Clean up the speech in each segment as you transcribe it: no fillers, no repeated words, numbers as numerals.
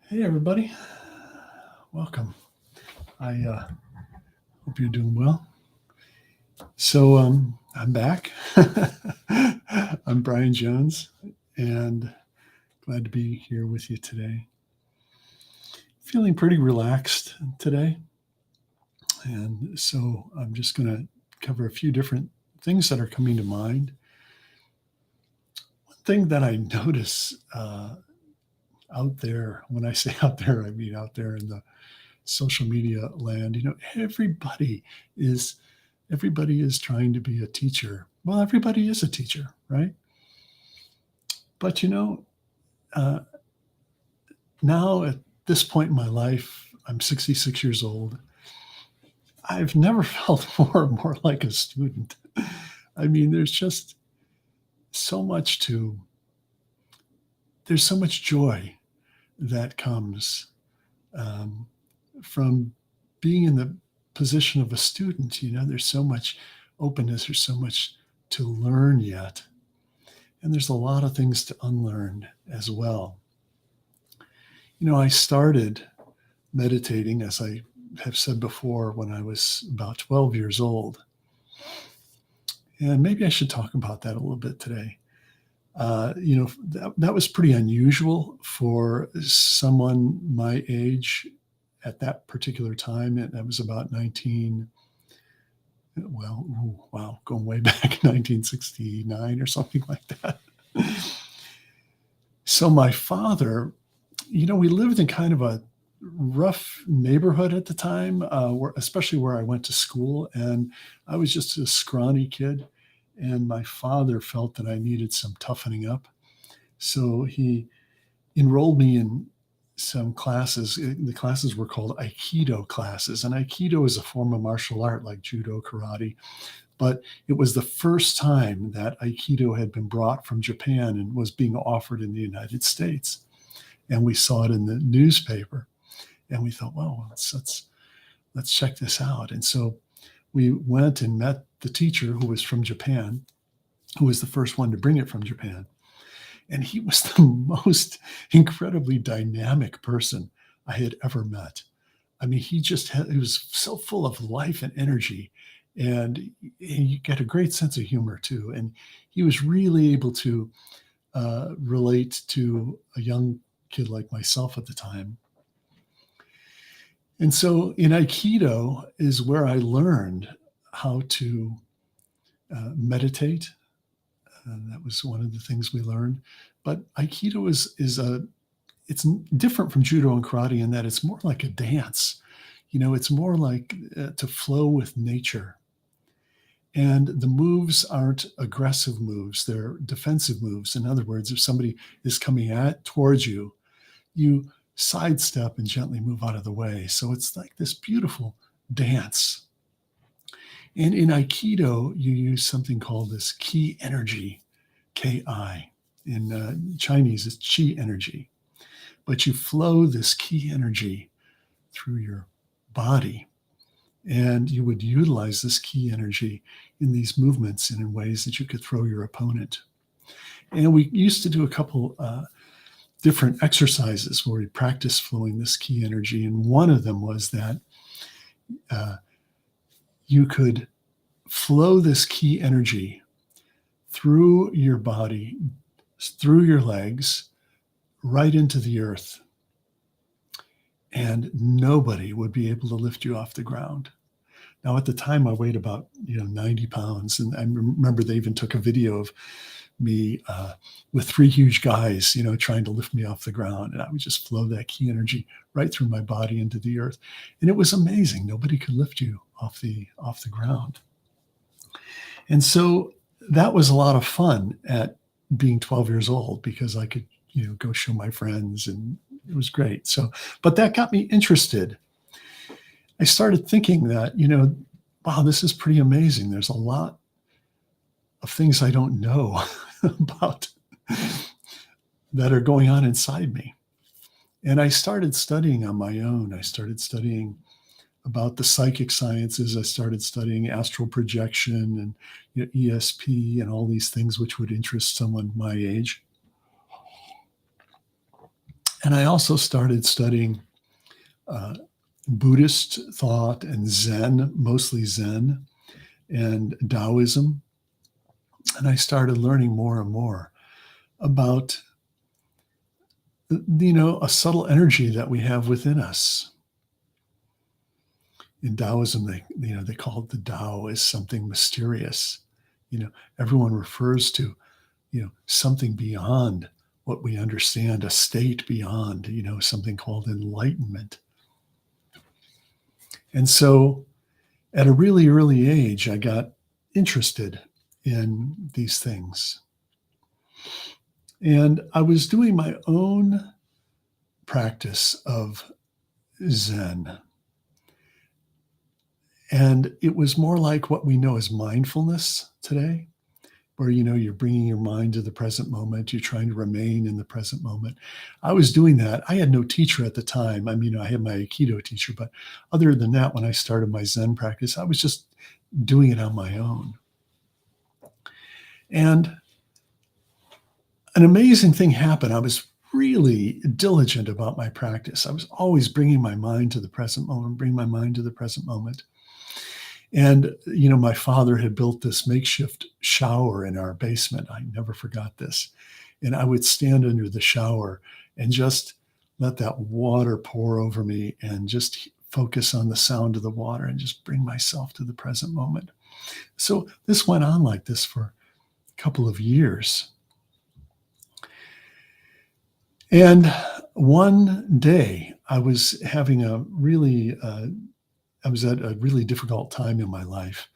Hey, everybody. Welcome. I hope you're doing well. So, I'm back. I'm Brian Jones, and glad to be here with you today. Feeling pretty relaxed today. And so, I'm just going to cover a few different things that are coming to mind. One thing that I notice out there, when I say out there, I mean out there in the social media land, is everybody is trying to be a teacher. Well, everybody is a teacher, right? But uh, now at this point in my life, I'm 66 years old. I've never felt more like a student. I mean, so much to there's so much joy that comes um, from being in the position of a student. There's so much openness, there's so much to learn yet. And there's a lot of things to unlearn as well. I started meditating, as I have said before, when I was about 12 years old. And maybe I should talk about that a little bit today. That was pretty unusual for someone my age at that particular time. And that was about going way back, 1969 or something like that. So my father, we lived in kind of a rough neighborhood at the time, especially where I went to school. And I was just a scrawny kid. And my father felt that I needed some toughening up. So he enrolled me in some classes. The classes were called Aikido classes. And Aikido is a form of martial art like judo, karate. But it was the first time that Aikido had been brought from Japan and was being offered in the United States. And we saw it in the newspaper. And we thought, well, let's check this out. And so we went and met the teacher who was from Japan, who was the first one to bring it from Japan. And he was the most incredibly dynamic person I had ever met. I mean, he was so full of life and energy, and he got a great sense of humor too. And he was really able to relate to a young kid like myself at the time. And so in Aikido is where I learned how to meditate. That was one of the things we learned. But Aikido it's different from judo and karate in that it's more like a dance. It's more like to flow with nature. And the moves aren't aggressive moves, they're defensive moves. In other words, if somebody is coming towards you, you sidestep and gently move out of the way. So it's like this beautiful dance. And in Aikido, you use something called this ki energy, Ki. In Chinese, it's chi energy. But you flow this ki energy through your body. And you would utilize this ki energy in these movements and in ways that you could throw your opponent. And we used to do a couple different exercises where we practiced flowing this ki energy. And one of them was that you could flow this ki energy through your body, through your legs, right into the earth. And nobody would be able to lift you off the ground. Now, at the time, I weighed about 90 pounds. And I remember they even took a video of me with three huge guys, trying to lift me off the ground. And I would just flow that ki energy right through my body into the earth. And it was amazing. Nobody could lift you off the ground. And so that was a lot of fun at being 12 years old because I could, go show my friends, and it was great. So, but that got me interested. I started thinking that, wow, this is pretty amazing. There's a lot of things I don't know about that are going on inside me. And I started studying on my own. I started studying about the psychic sciences. I started studying astral projection and ESP and all these things which would interest someone my age. And I also started studying uh, Buddhist thought and Zen, mostly Zen, and Taoism. And I started learning more and more about, a subtle energy that we have within us. In Taoism, they call it the Tao as something mysterious. Everyone refers to, something beyond what we understand, a state beyond, something called enlightenment. And so at a really early age, I got interested in these things. And I was doing my own practice of Zen. And it was more like what we know as mindfulness today, where, you're bringing your mind to the present moment. You're trying to remain in the present moment. I was doing that. I had no teacher at the time. I mean, I had my Aikido teacher, but other than that, when I started my Zen practice, I was just doing it on my own. And an amazing thing happened. I was really diligent about my practice. I was always bringing my mind to the present moment, bring my mind to the present moment. And, my father had built this makeshift shower in our basement. I never forgot this. And I would stand under the shower and just let that water pour over me and just focus on the sound of the water and just bring myself to the present moment. So this went on like this for a couple of years. And one day I was having I was at a really difficult time in my life.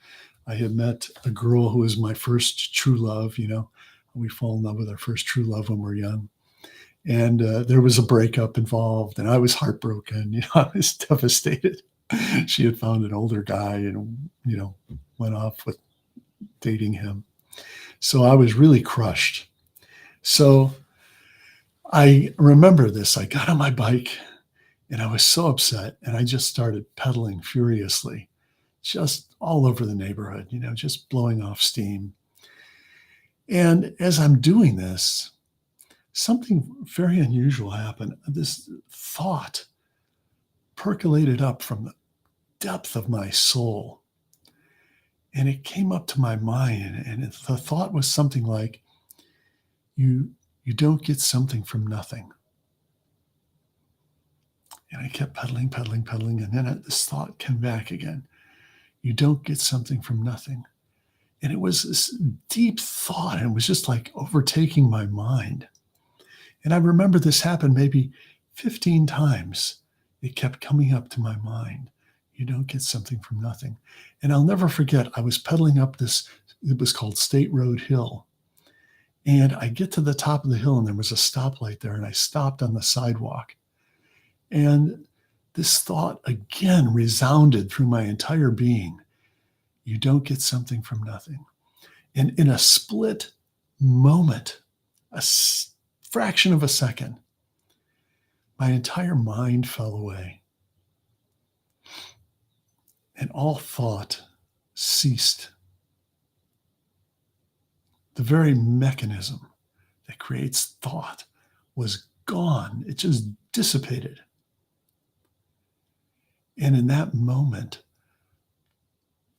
I had met a girl who was my first true love. We fall in love with our first true love when we're young. And there was a breakup involved, and I was heartbroken. I was devastated. She had found an older guy and, went off with dating him. So I was really crushed. So I remember this. I got on my bike and I was so upset, and I just started pedaling furiously, just all over the neighborhood, just blowing off steam. And as I'm doing this, something very unusual happened. This thought percolated up from the depth of my soul, and it came up to my mind. And the thought was something like, you don't get something from nothing. And I kept pedaling, pedaling, pedaling. And then this thought came back again. You don't get something from nothing. And it was this deep thought, and it was just like overtaking my mind. And I remember this happened maybe 15 times. It kept coming up to my mind. You don't get something from nothing. And I'll never forget, I was pedaling up this, it was called State Road Hill. And I get to the top of the hill, and there was a stoplight there, and I stopped on the sidewalk. And this thought again resounded through my entire being. You don't get something from nothing. And in a split moment, fraction of a second, my entire mind fell away. And all thought ceased. The very mechanism that creates thought was gone. It just dissipated. And in that moment,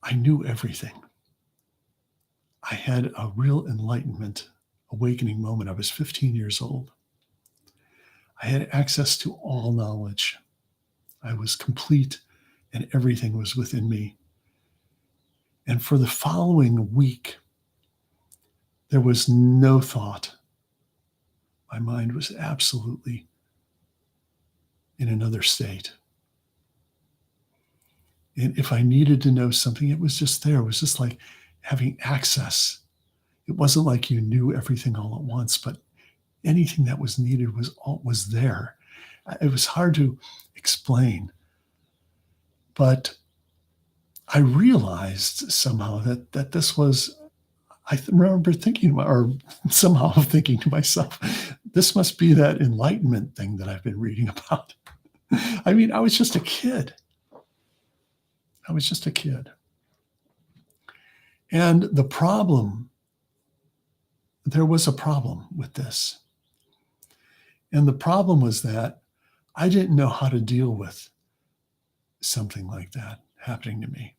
I knew everything. I had a real enlightenment, awakening moment. I was 15 years old. I had access to all knowledge. I was complete, and everything was within me. And for the following week, there was no thought. My mind was absolutely in another state. And if I needed to know something, it was just there. It was just like having access. It wasn't like you knew everything all at once, but anything that was needed was there. It was hard to explain. But I realized somehow that this was, remember thinking, or somehow thinking to myself, this must be that enlightenment thing that I've been reading about. I mean, I was just a kid. And there was a problem with this. And the problem was that I didn't know how to deal with something like that happening to me.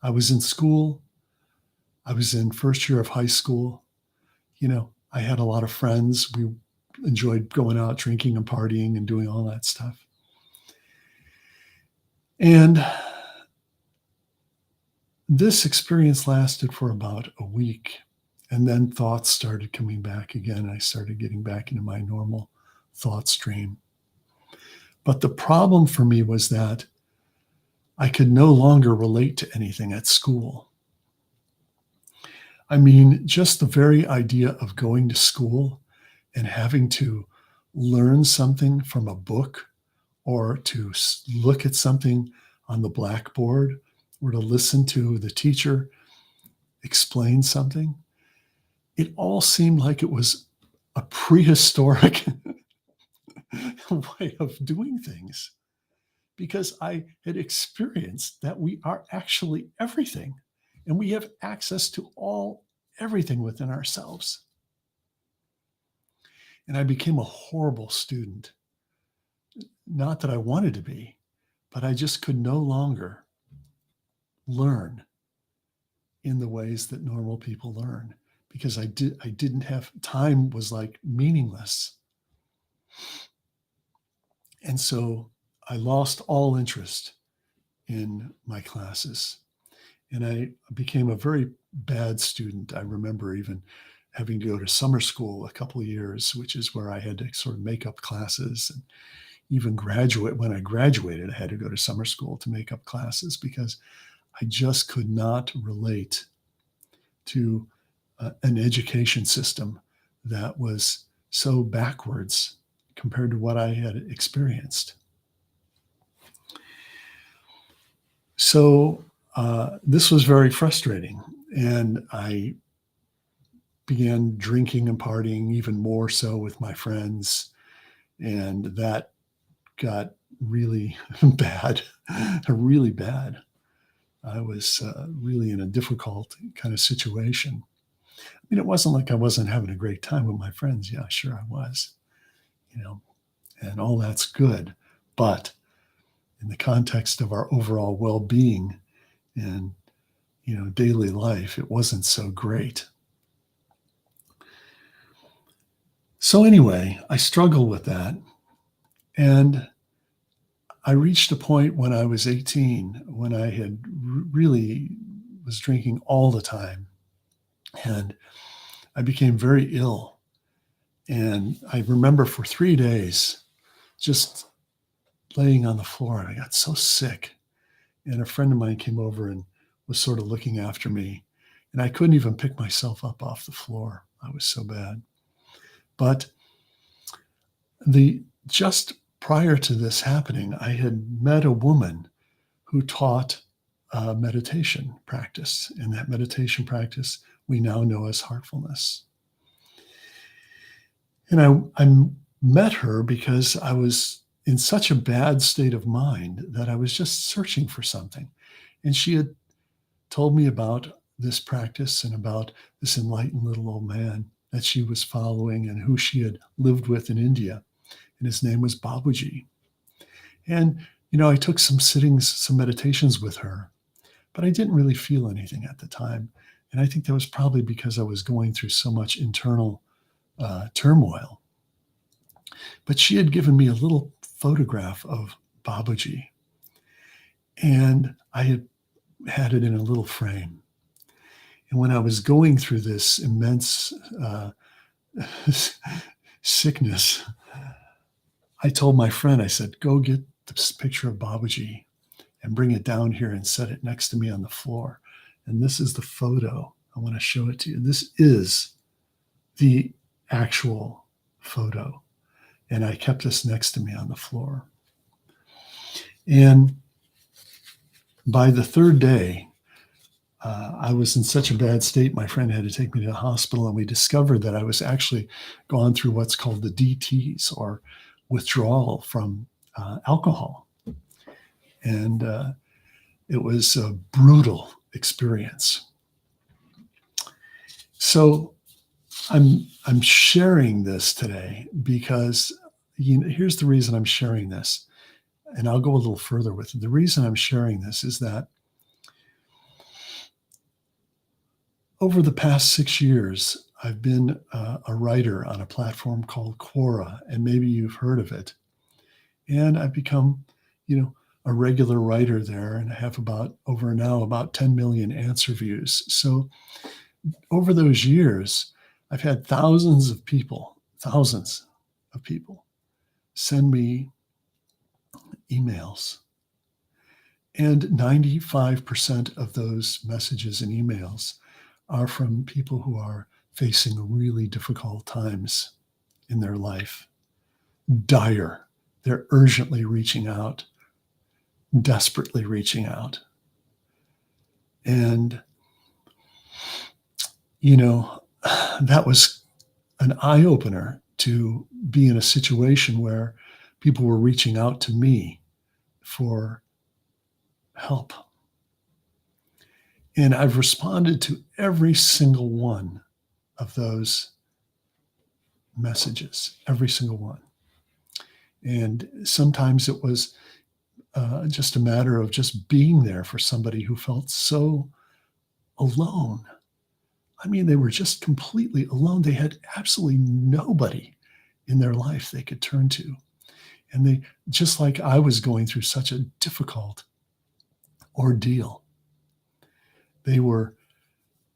I was in school. I was in first year of high school. I had a lot of friends. We enjoyed going out drinking and partying and doing all that stuff. And this experience lasted for about a week. And then thoughts started coming back again. I started getting back into my normal thought stream. But the problem for me was that I could no longer relate to anything at school. I mean, just the very idea of going to school and having to learn something from a book, or to look at something on the blackboard, or to listen to the teacher explain something, it all seemed like it was a prehistoric way of doing things, because I had experienced that we are actually everything, and we have access to everything within ourselves. And I became a horrible student. Not that I wanted to be, but I just could no longer learn in the ways that normal people learn, because I didn't have time, was like meaningless. And so I lost all interest in my classes, and I became a very bad student. I remember even having to go to summer school a couple of years, which is where I had to sort of make up classes, and even graduate. When I graduated, I had to go to summer school to make up classes, because I just could not relate to an education system that was so backwards compared to what I had experienced. So this was very frustrating, and I began drinking and partying even more so with my friends, and that got really bad, really bad. I was really in a difficult kind of situation. I mean, it wasn't like I wasn't having a great time with my friends. Yeah, sure I was, and all that's good. But in the context of our overall well-being and, daily life, it wasn't so great. So anyway, I struggled with that. And I reached a point when I was 18 when I had really was drinking all the time. And I became very ill. And I remember for 3 days just laying on the floor, and I got so sick. And a friend of mine came over and was sort of looking after me. And I couldn't even pick myself up off the floor. I was so bad. But just prior to this happening, I had met a woman who taught meditation practice. And that meditation practice we now know as heartfulness. And I met her because I was in such a bad state of mind that I was just searching for something. And she had told me about this practice and about this enlightened little old man that she was following and who she had lived with in India. And his name was Babaji. And, I took some sittings, some meditations with her, but I didn't really feel anything at the time. And I think that was probably because I was going through so much internal turmoil. But she had given me a little photograph of Babaji, and I had it in a little frame. And when I was going through this immense sickness, I told my friend, I said, go get this picture of Babaji and bring it down here and set it next to me on the floor. And this is the photo. I want to show it to you. This is the actual photo. And I kept this next to me on the floor. And by the third day, I was in such a bad state, my friend had to take me to the hospital, and we discovered that I was actually gone through what's called the DTs, or withdrawal from alcohol. And it was a brutal experience. So I'm sharing this today because here's the reason I'm sharing this, and I'll go a little further with it. The reason I'm sharing this is that over the past 6 years, I've been a writer on a platform called Quora, and maybe you've heard of it. And I've become, you know, a regular writer there, and I have about 10 million answer views. So over those years, I've had thousands of people send me emails. And 95% of those messages and emails are from people who are facing really difficult times in their life. Dire. They're urgently reaching out, desperately reaching out. And, that was an eye opener to be in a situation where people were reaching out to me for help. And I've responded to every single one of those messages, every single one. And sometimes it was just a matter of just being there for somebody who felt so alone. I mean, they were just completely alone. They had absolutely nobody in their life they could turn to. And they, just like I was going through such a difficult ordeal, they were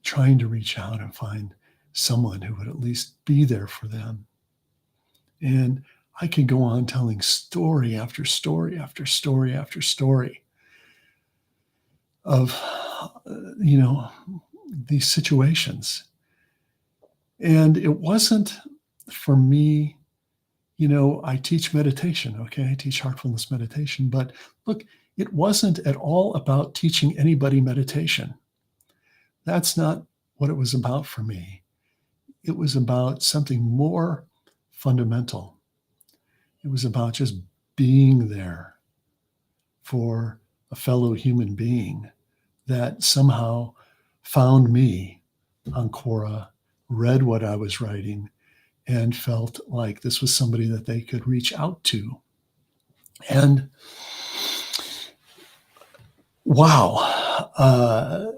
trying to reach out and find someone who would at least be there for them. And I could go on telling story after story after story after story of, these situations. And it wasn't for me, I teach meditation, okay? I teach heartfulness meditation. But look, it wasn't at all about teaching anybody meditation. That's not what it was about for me. It was about something more fundamental. It was about just being there for a fellow human being that somehow found me on Quora, read what I was writing, and felt like this was somebody that they could reach out to. And wow,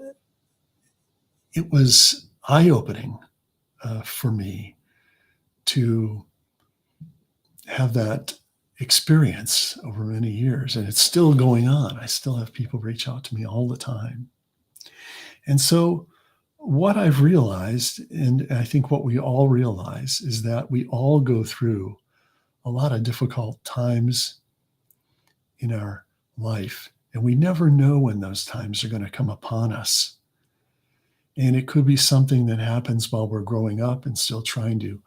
it was eye opening for me to have that experience over many years. And it's still going on. I still have people reach out to me all the time. And so, what I've realized, and I think what we all realize, is that we all go through a lot of difficult times in our life, and we never know when those times are going to come upon us. And it could be something that happens while we're growing up and still trying to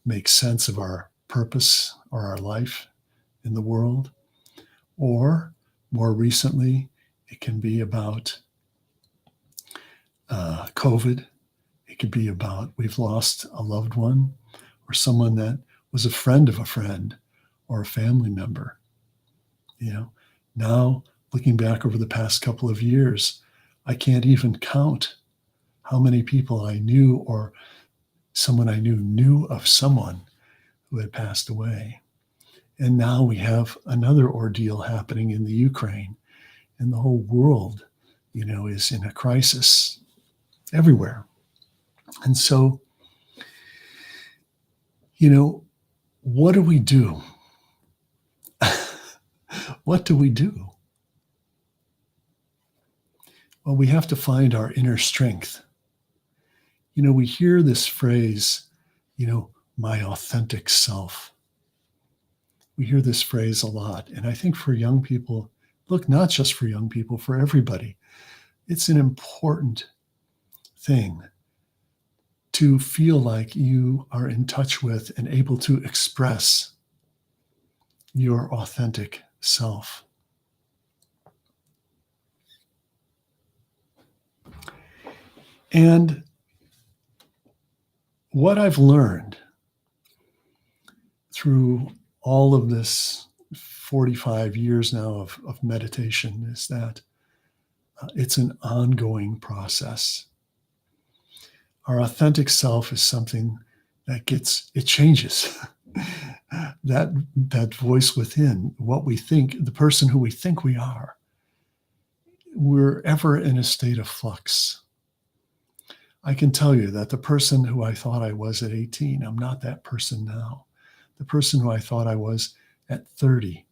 make sense of our purpose or our life in the world. Or more recently, it can be about COVID. It could be about we've lost a loved one or someone that was a friend of a friend or a family member. Now looking back over the past couple of years, I can't even count how many people I knew or someone I knew of someone who had passed away. And now we have another ordeal happening in the Ukraine, and the whole world, is in a crisis everywhere. And so, what do we do? What do we do? Well, we have to find our inner strength. We hear this phrase, my authentic self. We hear this phrase a lot. And I think for young people, look, not just for young people, for everybody, it's an important thing to feel like you are in touch with and able to express your authentic self. And what I've learned through all of this 45 years now of meditation is that it's an ongoing process. Our authentic self is something it changes. that voice within, what we think, the person who we think we are, we're ever in a state of flux. I can tell you that the person who I thought I was at 18, I'm not that person now. The person who I thought I was at 30,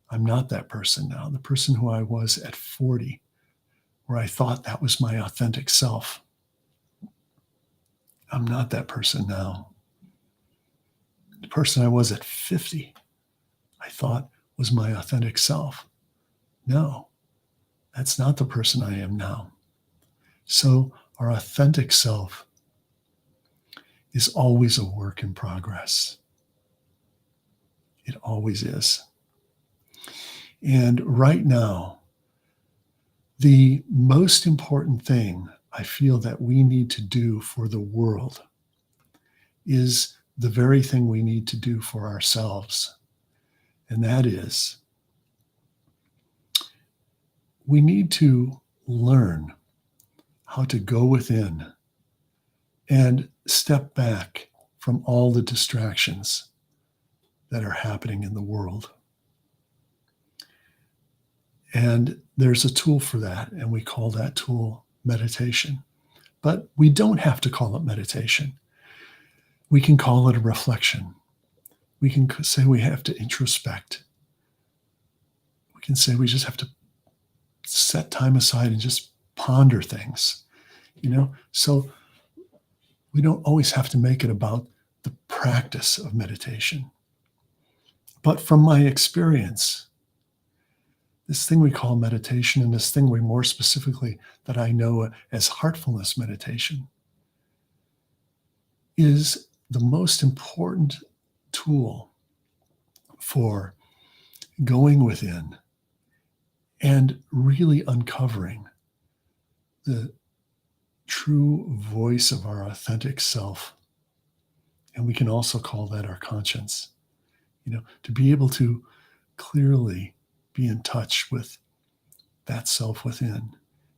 I'm not that person now. The person who I was at 40, where I thought that was my authentic self, I'm not that person now. The person I was at 50, I thought was my authentic self. No, that's not the person I am now. So our authentic self is always a work in progress. It always is. And right now, the most important thing I feel that we need to do for the world is the very thing we need to do for ourselves. And that is, we need to learn how to go within and step back from all the distractions that are happening in the world. And there's a tool for that, and we call that tool meditation. But we don't have to call it meditation. We can call it a reflection. We can say we have to introspect. We can say we just have to set time aside and just ponder things, So we don't always have to make it about the practice of meditation. But from my experience, this thing we call meditation, and this thing we more specifically that I know as heartfulness meditation, is the most important tool for going within and really uncovering the true voice of our authentic self. And we can also call that our conscience. To be able to clearly be in touch with that self within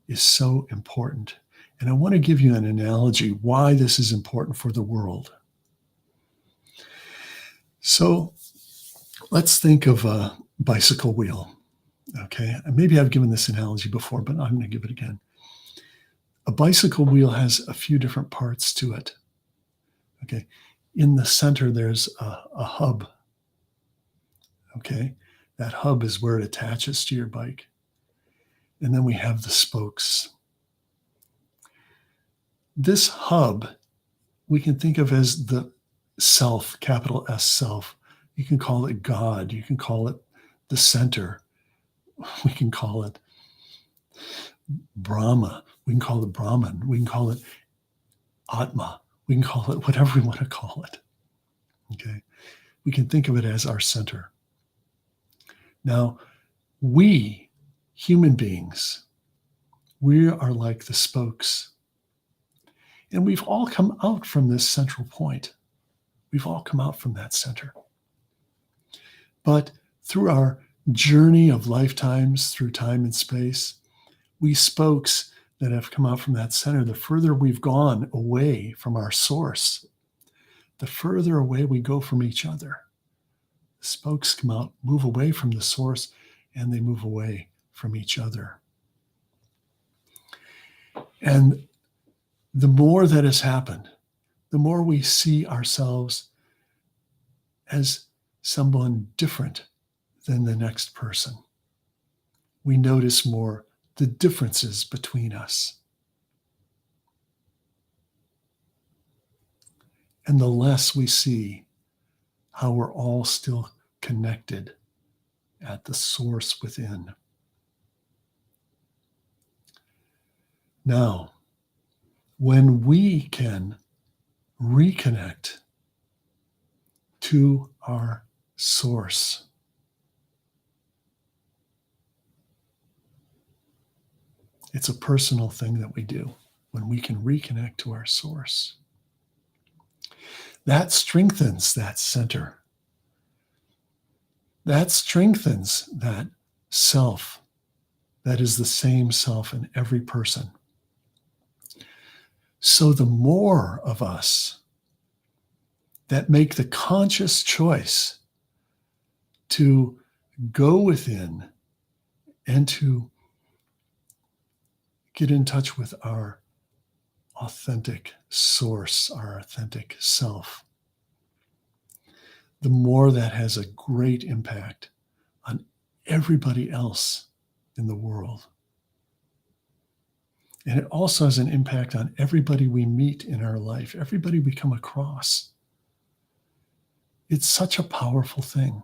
is so important. And I want to give you an analogy why this is important for the world. So let's think of a bicycle wheel. Okay, maybe I've given this analogy before, but I'm going to give it again. A bicycle wheel has a few different parts to it. Okay, in the center, there's a hub. Okay, that hub is where it attaches to your bike. And then we have the spokes. This hub, we can think of as the self, capital S self. You can call it God. You can call it the center. We can call it Brahma. We can call it Brahman. We can call it Atma. We can call it whatever we want to call it. Okay. We can think of it as our center. Now, we, human beings, we are like the spokes. And we've all come out from this central point. We've all come out from that center. But through our journey of lifetimes, through time and space, we spokes that have come out from that center, the further we've gone away from our source, the further away we go from each other. The spokes come out, move away from the source, and they move away from each other. And the more that has happened, the more we see ourselves as someone different than the next person. We notice more the differences between us. And the less we see how we're all still connected at the source within. Now, when we can reconnect to our source, it's a personal thing that we do when we can reconnect to our source. That strengthens that center. That strengthens that self that is the same self in every person. So the more of us that make the conscious choice to go within and to get in touch with our authentic source, our authentic self, the more that has a great impact on everybody else in the world. And it also has an impact on everybody we meet in our life, everybody we come across. It's such a powerful thing.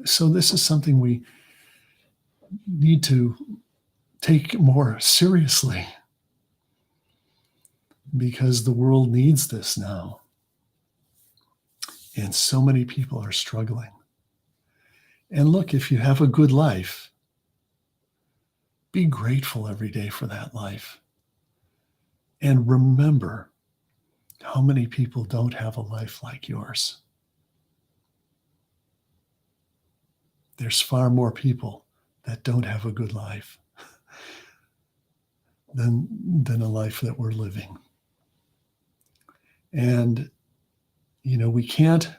So this is something we need to take more seriously because the world needs this now. And so many people are struggling. And look, if you have a good life, be grateful every day for that life. And remember how many people don't have a life like yours. There's far more people that don't have a good life than a life that we're living. And, we can't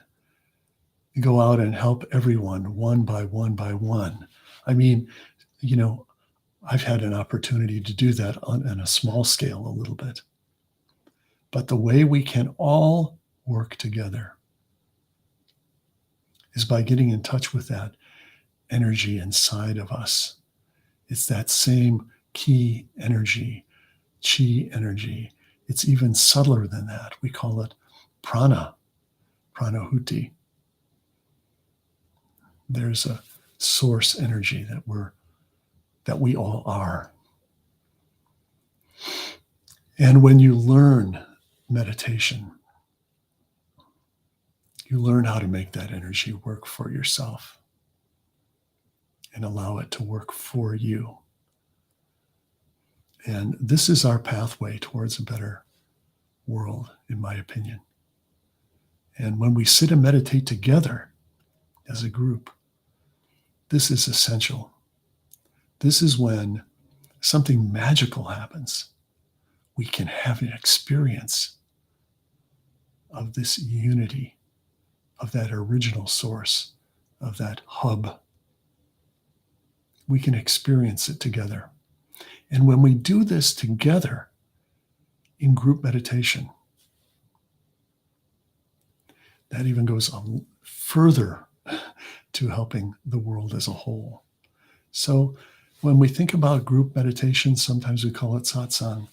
go out and help everyone one by one by one. I mean, I've had an opportunity to do that on a small scale a little bit. But the way we can all work together is by getting in touch with that energy inside of us. It's that same key energy, chi energy. It's even subtler than that. We call it pranahuti. There's a source energy that we all are. And when you learn meditation, you learn how to make that energy work for yourself and allow it to work for you. And this is our pathway towards a better world, in my opinion. And when we sit and meditate together as a group, this is essential. This is when something magical happens. We can have an experience of this unity, of that original source, of that hub. We can experience it together. And when we do this together in group meditation, that even goes on further to helping the world as a whole. So when we think about group meditation, sometimes we call it satsang.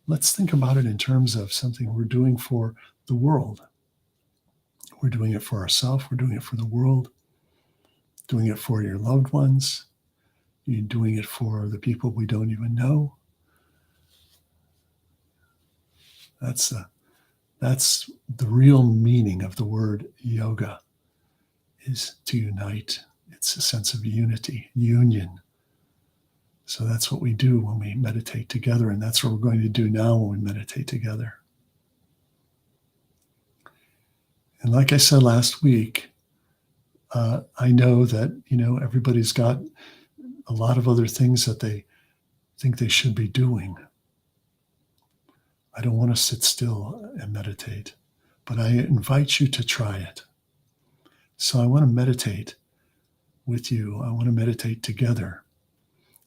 Let's think about it in terms of something we're doing for the world. We're doing it for ourselves. We're doing it for the world. Doing it for your loved ones. You're doing it for the people we don't even know. That's the real meaning of the word yoga, is to unite. It's a sense of unity, union. So that's what we do when we meditate together, and that's what we're going to do now when we meditate together. And like I said last week, I know that everybody's got a lot of other things that they think they should be doing. I don't want to sit still and meditate, but I invite you to try it. So I want to meditate with you. I want to meditate together.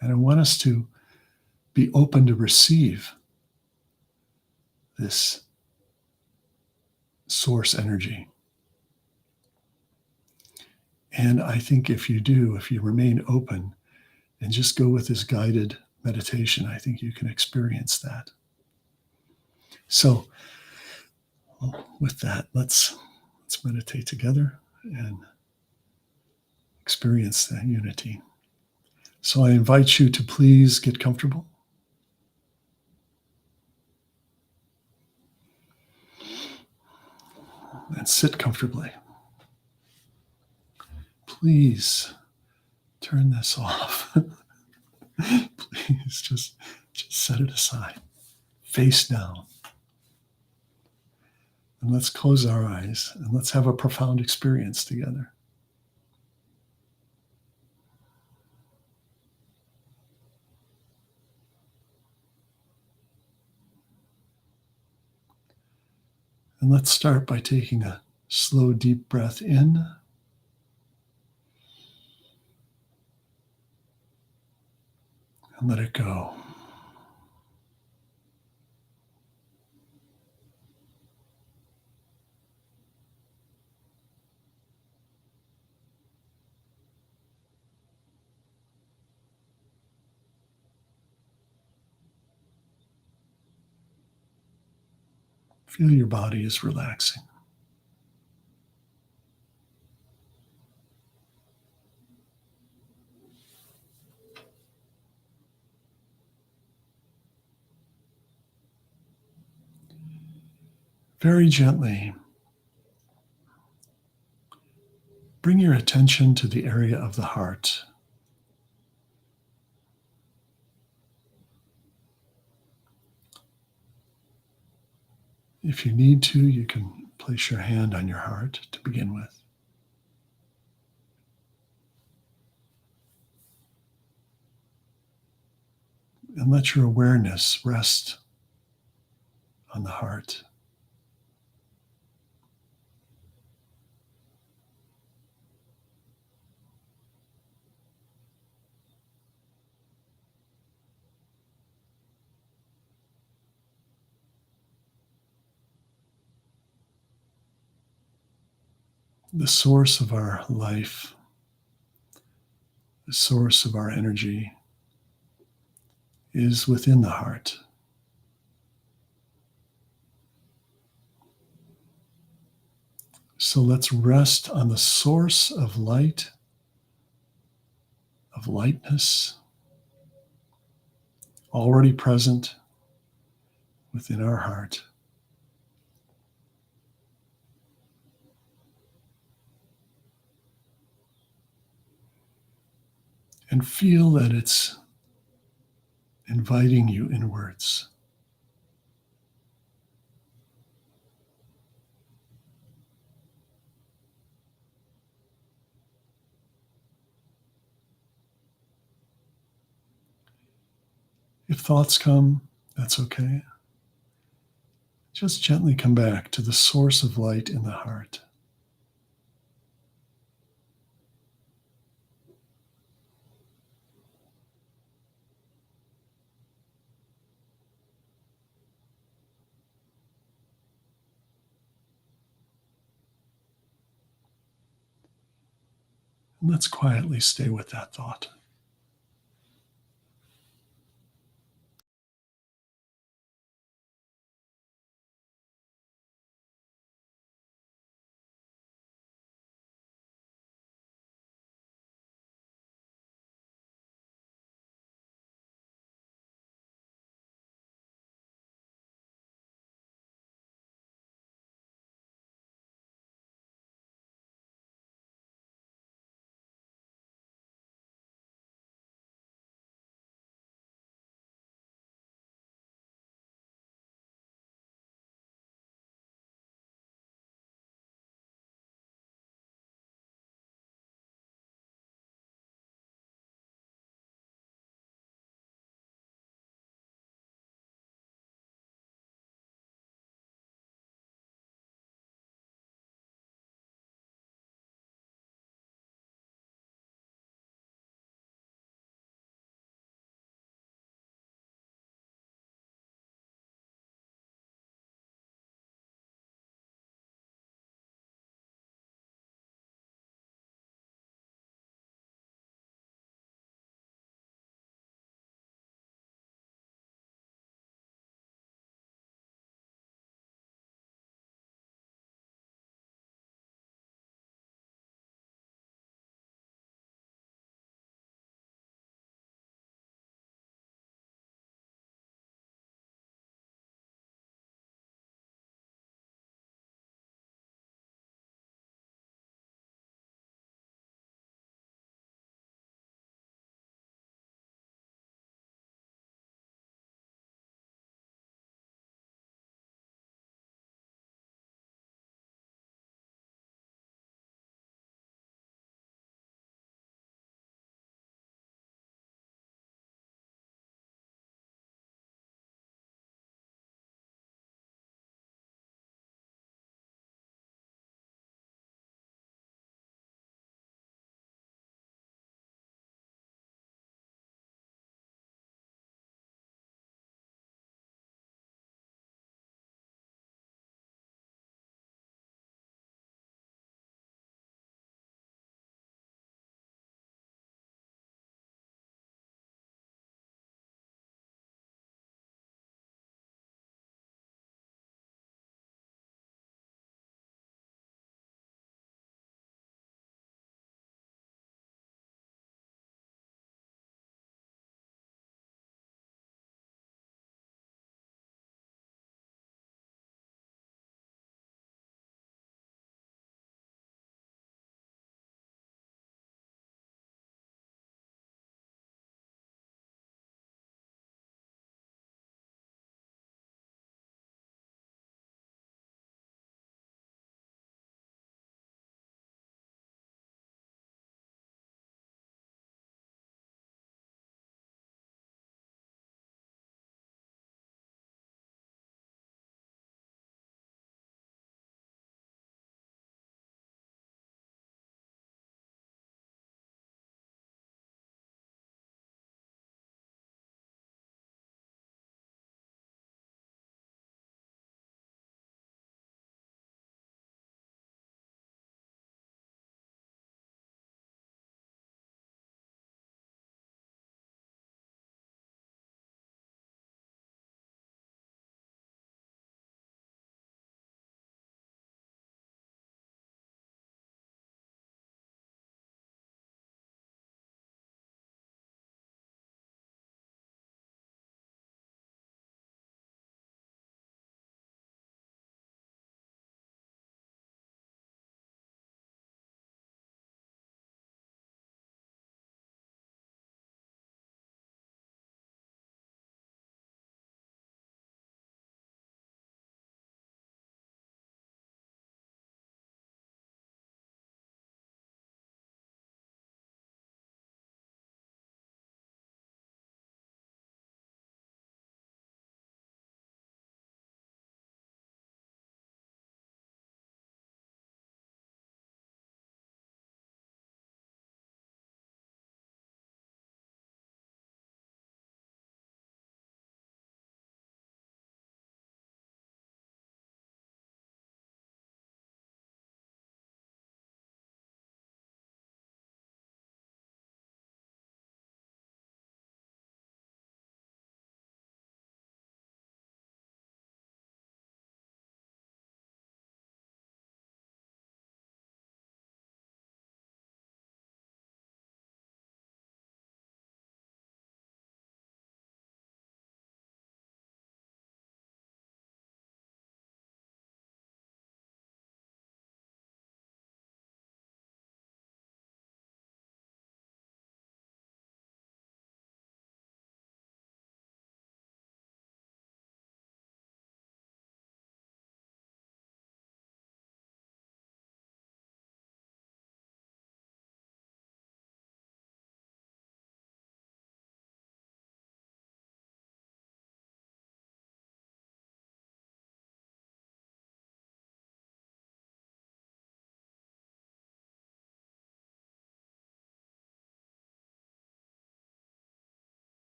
And I want us to be open to receive this source energy. And I think if you remain open and just go with this guided meditation, I think you can experience that. So with that, let's meditate together and experience that unity. So I invite you to please get comfortable. And sit comfortably. Please turn this off. Please just set it aside. Face down. And let's close our eyes and let's have a profound experience together. And let's start by taking a slow, deep breath in and let it go. Feel your body is relaxing. Very gently, bring your attention to the area of the heart. If you need to, you can place your hand on your heart to begin with. And let your awareness rest on the heart. The source of our life, the source of our energy is within the heart. So let's rest on the source of light, of lightness, already present within our heart. And feel that it's inviting you inwards. If thoughts come, that's okay. Just gently come back to the source of light in the heart. And let's quietly stay with that thought.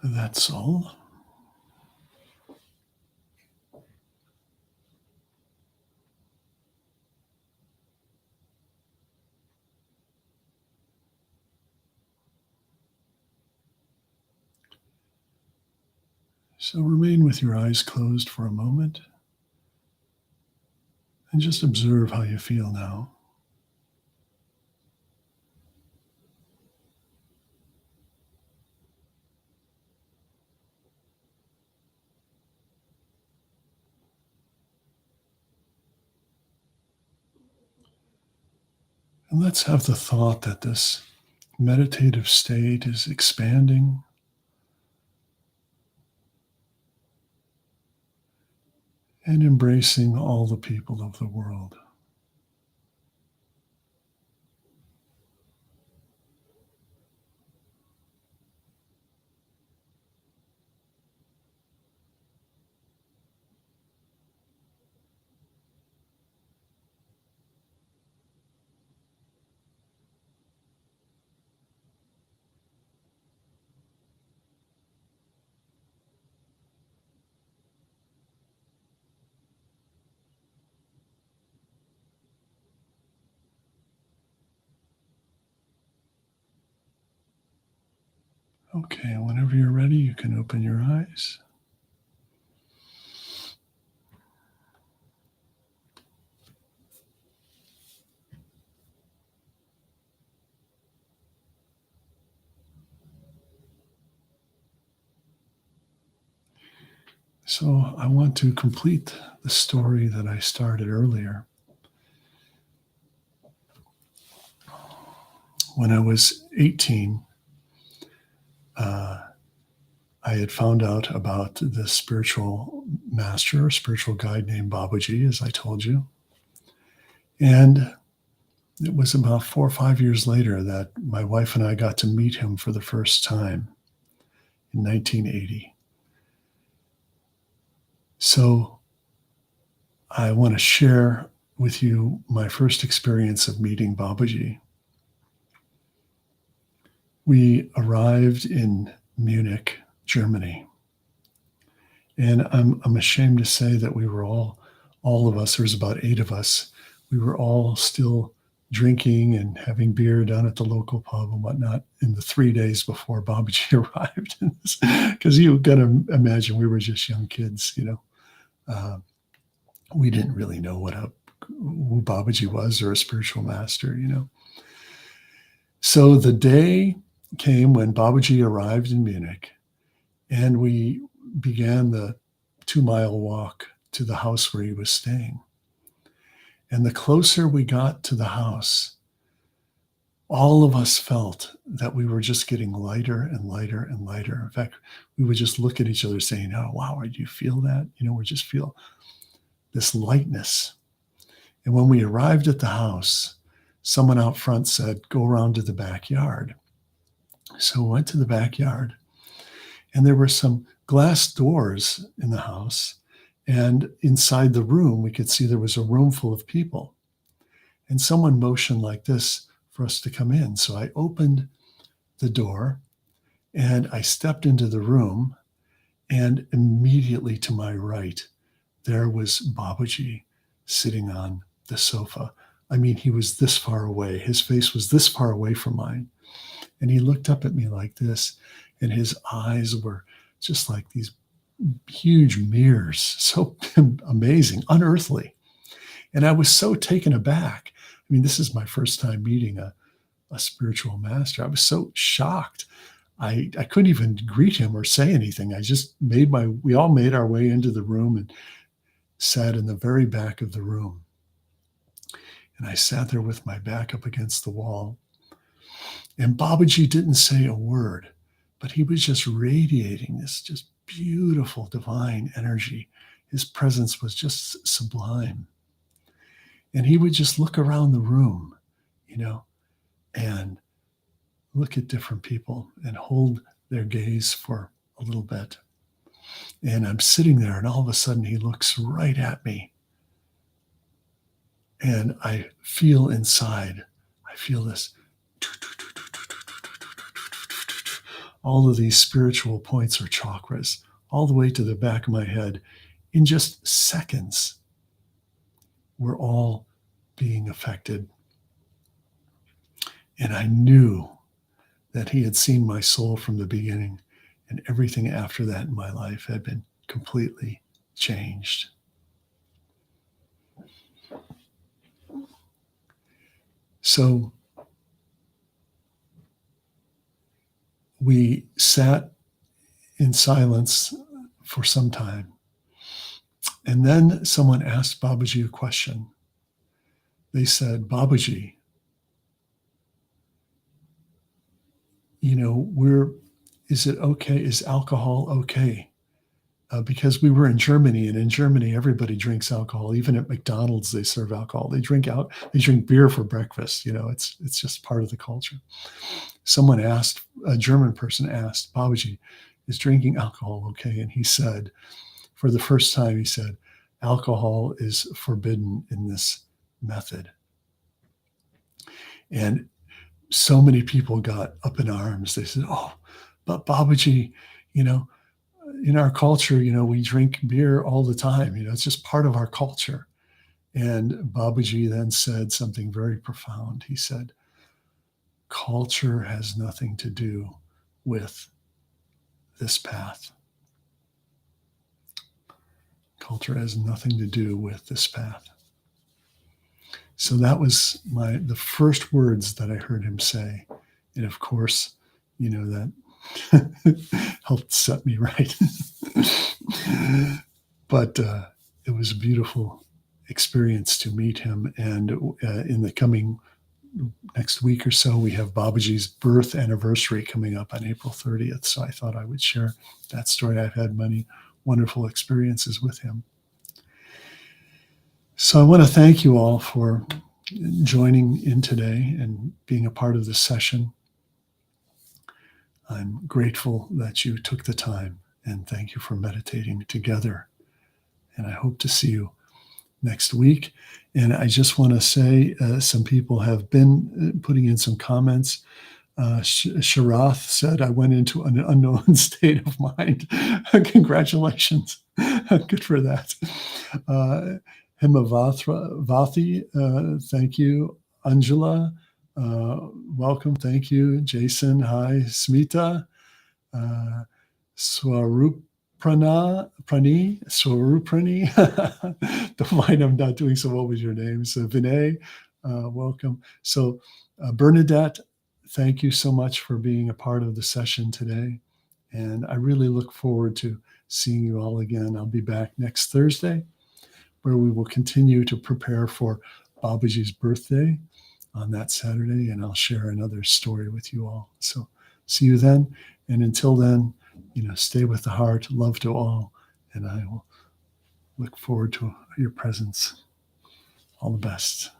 That's all. So remain with your eyes closed for a moment and just observe how you feel now. And let's have the thought that this meditative state is expanding and embracing all the people of the world. Okay, whenever you're ready, you can open your eyes. So I want to complete the story that I started earlier. When I was 18, uh, I had found out about this spiritual master, spiritual guide named Babaji, as I told you. And it was about 4 or 5 years later that my wife and I got to meet him for the first time in 1980. So I want to share with you my first experience of meeting Babaji. We arrived in Munich, Germany. And I'm ashamed to say that we were all of us, there's about 8 of us, we were all still drinking and having beer down at the local pub and whatnot in the 3 days before Babaji arrived. Because you got to imagine we were just young kids, you know. Uh, we didn't really know who Babaji was or a spiritual master, you know. So the day came when Babaji arrived in Munich, and we began the 2 mile walk to the house where he was staying. And the closer we got to the house, all of us felt that we were just getting lighter and lighter and lighter. In fact, we would just look at each other saying, "Oh, wow, do you feel that?" You know, we just feel this lightness. And when we arrived at the house, someone out front said, "Go around to the backyard." So we went to the backyard, and there were some glass doors in the house. And inside the room, we could see there was a room full of people. And someone motioned like this for us to come in. So I opened the door and I stepped into the room. And immediately to my right, there was Babaji sitting on the sofa. I mean, he was this far away. His face was this far away from mine. And he looked up at me like this, and his eyes were just like these huge mirrors, so amazing, unearthly. And I was so taken aback. I mean, this is my first time meeting a spiritual master. I was so shocked. I couldn't even greet him or say anything. We all made our way into the room and sat in the very back of the room. And I sat there with my back up against the wall. And Babaji didn't say a word, but he was just radiating this just beautiful divine energy. His presence was just sublime. And he would just look around the room, you know, and look at different people and hold their gaze for a little bit. And I'm sitting there, and all of a sudden he looks right at me. And I feel inside, I feel this all of these spiritual points or chakras, all the way to the back of my head, in just seconds, were all being affected. And I knew that he had seen my soul from the beginning, and everything after that in my life had been completely changed. So we sat in silence for some time. And then someone asked Babaji a question. They said, Babaji, is it okay? Is alcohol okay? Because we were in Germany, and in Germany, everybody drinks alcohol. Even at McDonald's, they serve alcohol. They drink beer for breakfast. It's just part of the culture. Someone asked, a German person asked, Babaji, is drinking alcohol okay? And he said, for the first time, he said, alcohol is forbidden in this method. And so many people got up in arms. They said, oh, but Babaji, in our culture, we drink beer all the time. It's just part of our culture. And Babaji then said something very profound. He said, culture has nothing to do with this path. Culture has nothing to do with this path. So that was the first words that I heard him say. And of course, that helped set me right. But it was a beautiful experience to meet him. And in the coming next week or so, we have Babaji's birth anniversary coming up on April 30th. So I thought I would share that story. I've had many wonderful experiences with him. So I want to thank you all for joining in today and being a part of this session. I'm grateful that you took the time, and thank you for meditating together. And I hope to see you next week. And I just want to say some people have been putting in some comments. Sharath said, I went into an unknown state of mind. Congratulations. Good for that. Himavathi, thank you. Angela, welcome. Thank you. Jason, hi. Smita, Swaruprani. Don't mind I'm not doing so well with your names. Vinay, welcome. So Bernadette, thank you so much for being a part of the session today. And I really look forward to seeing you all again. I'll be back next Thursday, where we will continue to prepare for Babaji's birthday on that Saturday, and I'll share another story with you all. So see you then. And until then, stay with the heart, love to all, and I will look forward to your presence. All the best.